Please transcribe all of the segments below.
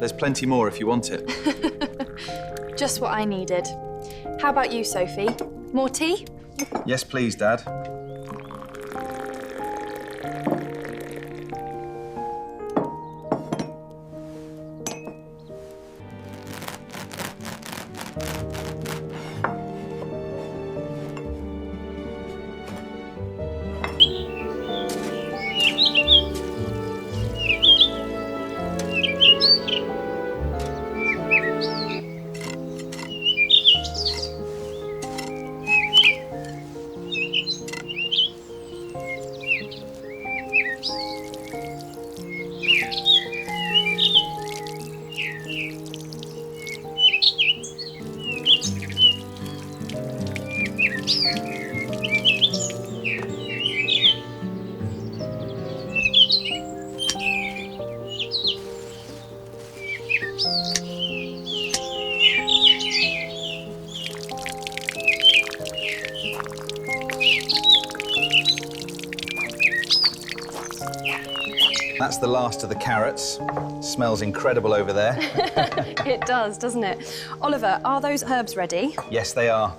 There's plenty more if you want it. Just what I needed. How about you, Sophie? More tea? Yes, please, Dad. That's the last of the carrots. Smells incredible over there. It does, doesn't it? Oliver, are those herbs ready? Yes, they are.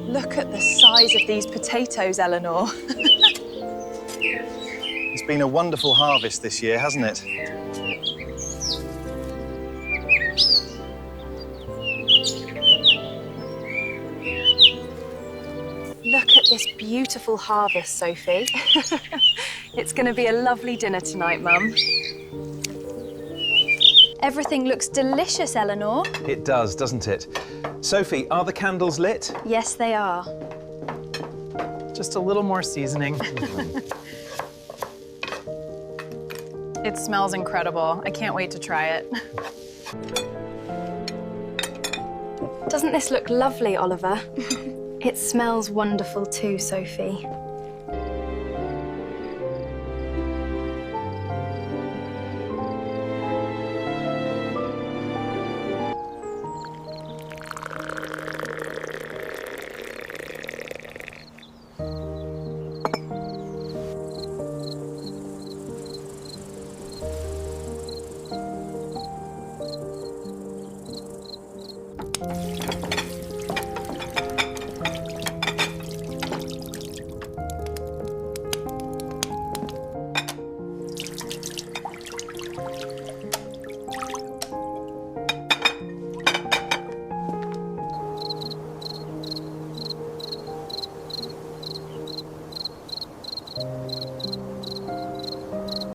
Look at the size of these potatoes, Eleanor. It's been a wonderful harvest this year, hasn't it? Look at this beautiful harvest, Sophie. It's going to be a lovely dinner tonight, Mum. Everything looks delicious, Eleanor. It does, doesn't it? Sophie, are the candles lit? Yes, they are. Just a little more seasoning. It smells incredible. I can't wait to try it. Doesn't this look lovely, Oliver? It smells wonderful too, Sophie.